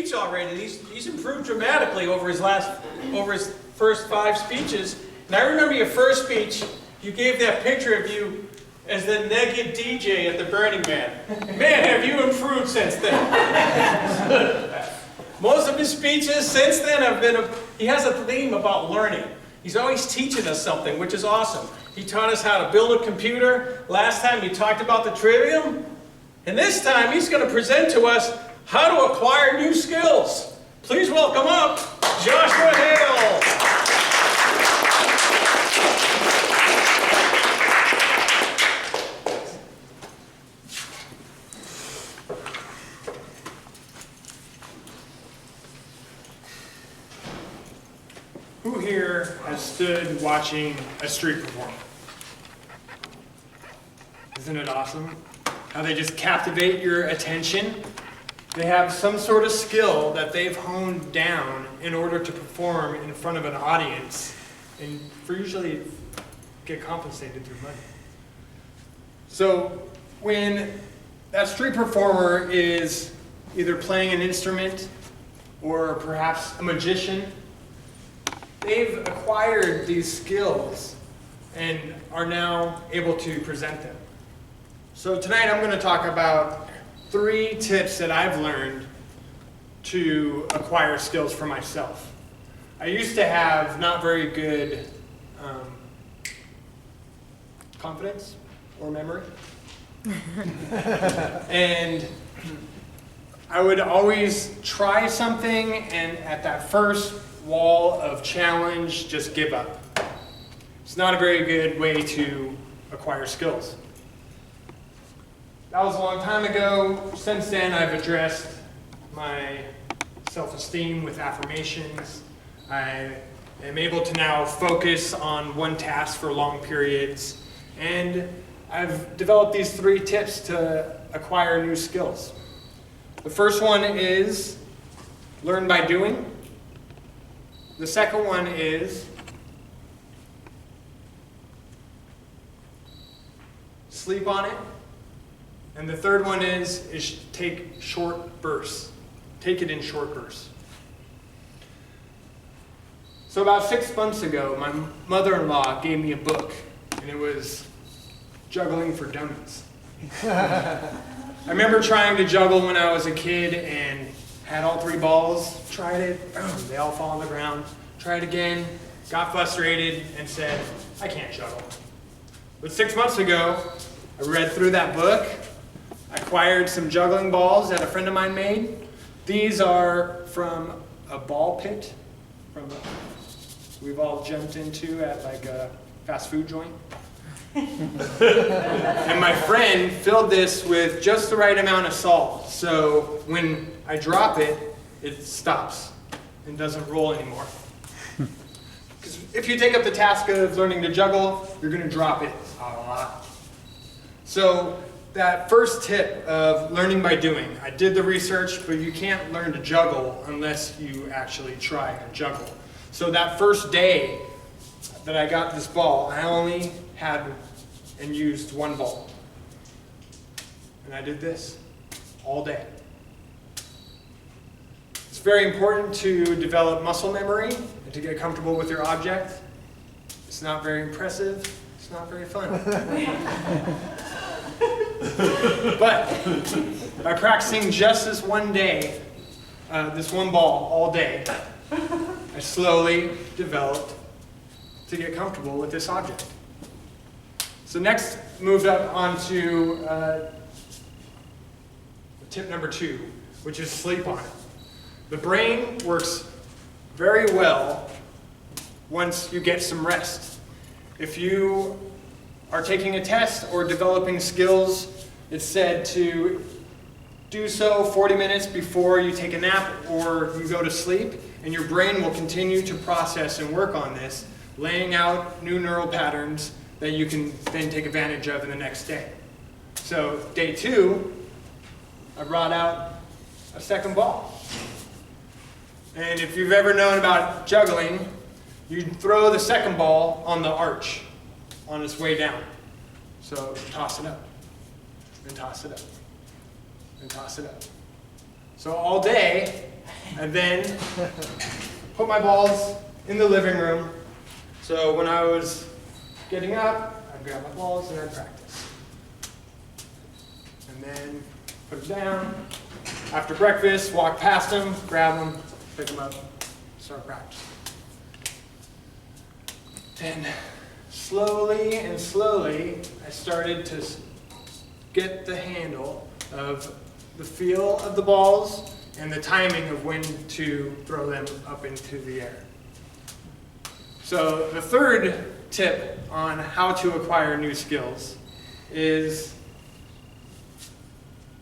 speech already. He's improved dramatically over his first 5 speeches. And I remember your first speech, you gave that picture of you as the naked DJ at the Burning Man. Man, have you improved since then. Most of his speeches since then have been, he has a theme about learning. He's always teaching us something, which is awesome. He taught us how to build a computer. Last time he talked about the trivium. And this time he's going to present to us how to acquire new skills. Please welcome up Joshua Hale. Who here has stood watching a street performer? Isn't it awesome how they just captivate your attention? They have some sort of skill that they've honed down in order to perform in front of an audience and for usually get compensated through money. So when that street performer is either playing an instrument or perhaps a magician, they've acquired these skills and are now able to present them. So tonight I'm going to talk about 3 tips that I've learned to acquire skills for myself. I used to have not very good confidence or memory. And I would always try something and at that first wall of challenge, just give up. It's not a very good way to acquire skills. That was a long time ago. Since then, I've addressed my self-esteem with affirmations. I am able to now focus on one task for long periods. And I've developed these 3 tips to acquire new skills. The first one is learn by doing. The second one is sleep on it. And the third one is take short bursts. Take it in short bursts. So about 6 months ago, my mother-in-law gave me a book, and it was Juggling for Dummies. I remember trying to juggle when I was a kid and had all 3 balls, tried it, boom, they all fall on the ground. Tried again, got frustrated, and said, I can't juggle. But 6 months ago, I read through that book. I acquired some juggling balls that a friend of mine made. These are from a ball pit we've all jumped into at like a fast food joint. And my friend filled this with just the right amount of salt. So when I drop it, it stops and doesn't roll anymore. Because if you take up the task of learning to juggle, you're going to drop it a lot. So that first tip of learning by doing, I did the research, but you can't learn to juggle unless you actually try and juggle. So that first day that I got this ball, I only had and used 1 ball. And I did this all day. It's very important to develop muscle memory and to get comfortable with your object. It's not very impressive. It's not very fun. But by practicing just this one day, this 1 ball all day, I slowly developed to get comfortable with this object. So next, moved up onto tip number 2, which is sleep on it. The brain works very well once you get some rest. If you are taking a test or developing skills, it's said to do so 40 minutes before you take a nap or you go to sleep, and your brain will continue to process and work on this, laying out new neural patterns that you can then take advantage of in the next day. So day 2, I brought out a second ball. And if you've ever known about juggling, you throw the second ball on the arch on its way down. So toss it up, and toss it up, and toss it up. So all day, I then put my balls in the living room. So when I was getting up, I'd grab my balls and I'd practice. And then put them down. After breakfast, walk past them, grab them, pick them up, start practicing. And slowly and slowly, I started to get the handle of the feel of the balls and the timing of when to throw them up into the air. So the third tip on how to acquire new skills is,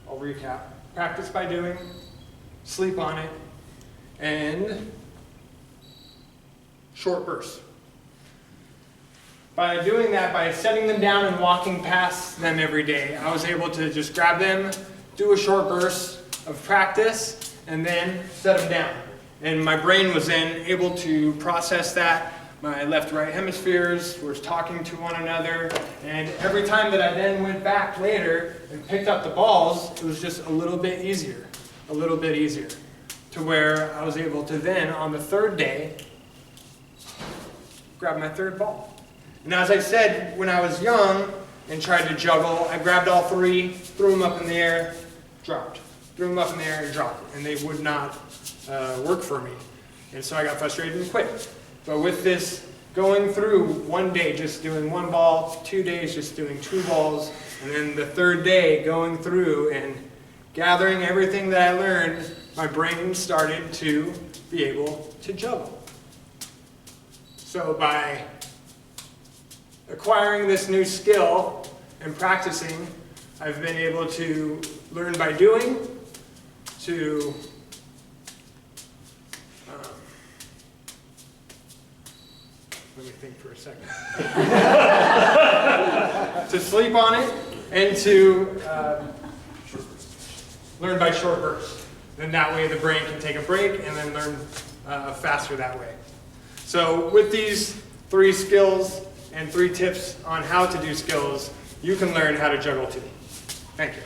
I'll recap, practice by doing, sleep on it, and short bursts. By doing that, by setting them down and walking past them every day, I was able to just grab them, do a short burst of practice, and then set them down. And my brain was then able to process that. My left-right hemispheres were talking to one another, and every time that I then went back later and picked up the balls, it was just a little bit easier, to where I was able to then, on the third day, grab my third ball. And as I said, when I was young and tried to juggle, I grabbed all three, threw them up in the air, dropped. Threw them up in the air and dropped, and they would not work for me. And so I got frustrated and quit. But with this, going through one day just doing one ball, 2 days just doing 2 balls, and then the third day going through and gathering everything that I learned, my brain started to be able to juggle. So by acquiring this new skill and practicing, I've been able to learn by doing, to let me think for a second. To sleep on it, and to learn by short bursts. And that way the brain can take a break and then learn faster that way. So with these 3 skills and 3 tips on how to do skills, you can learn how to juggle too. Thank you.